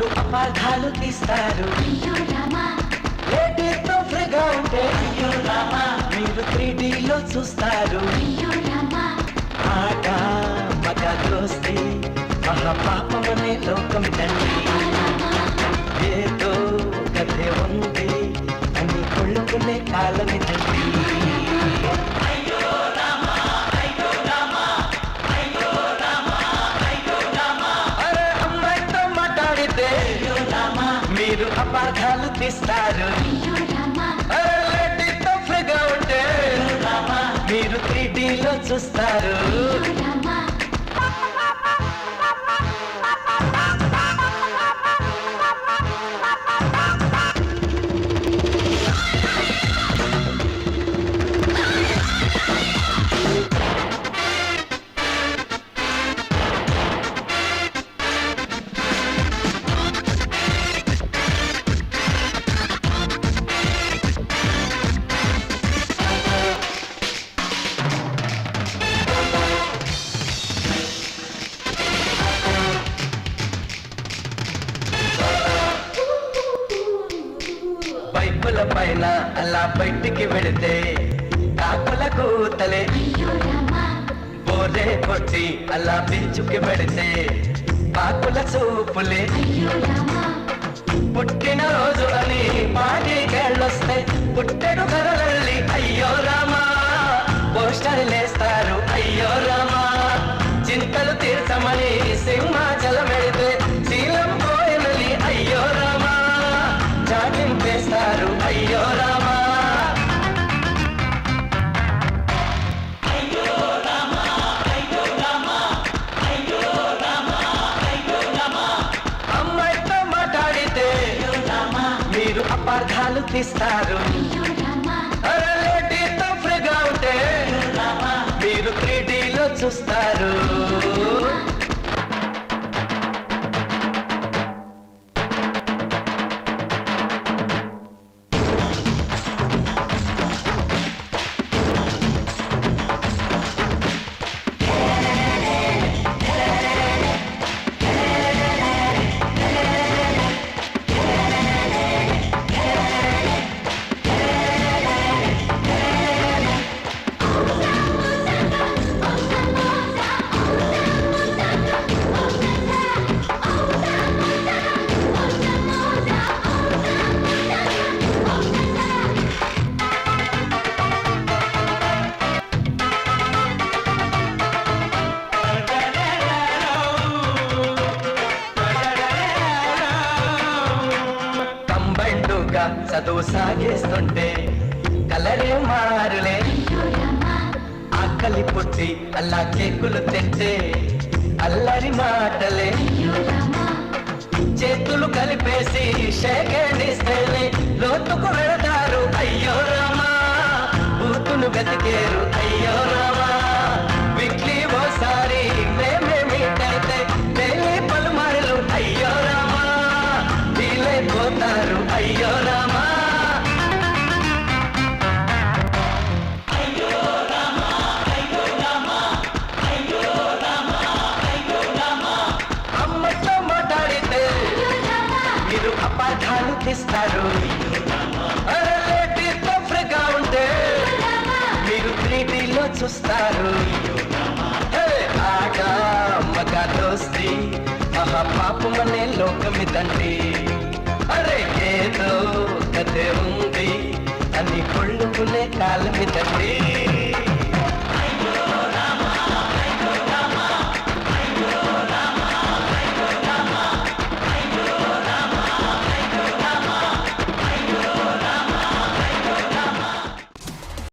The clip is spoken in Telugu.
మీరు అపార్థాలు తీస్తారు. అయ్యో రామా లేడీతో ఫ్రీగా ఉంటే అయ్యో రామా మీరు 3Dలో చూస్తారు. అయ్యో రామా ఆట మగ దోస్తి మహాపాపమనే లోకం తండ్రి. ఏదో కథే ఉంది అని కొళ్ళుకునే కాలమి తండ్రి. అరే అమ్మాయితో మాట్లాడితే మీరు అపార్థాలు తీస్తారు. అయ్యో రామా అరే లేడీతో ఫ్రీగా ఉంటే మీరు 3Dలో చూస్తారు. రామా పైపుల పైన అలా బయటికి వెళితే కాకుల కూతలే. అయ్యో రామా బోరే కొట్టి అలా బీచుకి పెడితే కాకుల చూపులే. అయ్యో రామా పుట్టిన రోజు అని పాటికెళ్ళొస్తే పుట్టెడు కదలల్లి అయ్యో రామా పోస్టర్లేస్తారు. అయ్యో రామా చింతలు తీర్చమని సింహాచలం వెళితే శీలం పోయినలి. అయ్యో రామా జాగింపేస్తారు. అయ్యో రామా అమ్మాయితో మాట్లాడితే మీరు అపార్థాలు తీస్తారు. అయ్యో రామా అరే లేడీతో ఫ్రీగా ఉంటే మీరు 3Dలో చూస్తారు. కంబైండుగా చదువు సాగిస్తుంటే కలరే మారులే. అయ్యో రామా ఆకలి పుట్టి అల్లా కేకులు తెచ్చే అల్లరి మాటలే. అయ్యో రామా చేతులు కలిపేసి షేకేనిస్తేనే లోతుకు వెళతారు. అయ్యో రామా బూతులు వెతికేరు. అయ్యో రామా వీక్లీ ఓసారి మేమే మీట్ అయితే డైలీ పలుమారులు. అయ్యో రామా వీలైపోతారు. అయ్యో రామా అమ్మతో మాట్లాడితే మీరు అపార్థాలు తీస్తారు. అరే లేడీతో ఫ్రీగా ఉంటే మీరు 3Dలో చూస్తారు. హే, ఆట మగ దోస్తి మహాపాపమనే లోకమిదండి. అరే ఏదో కథే ఉంది అని కొళ్ళుకునే కాలమిదండి.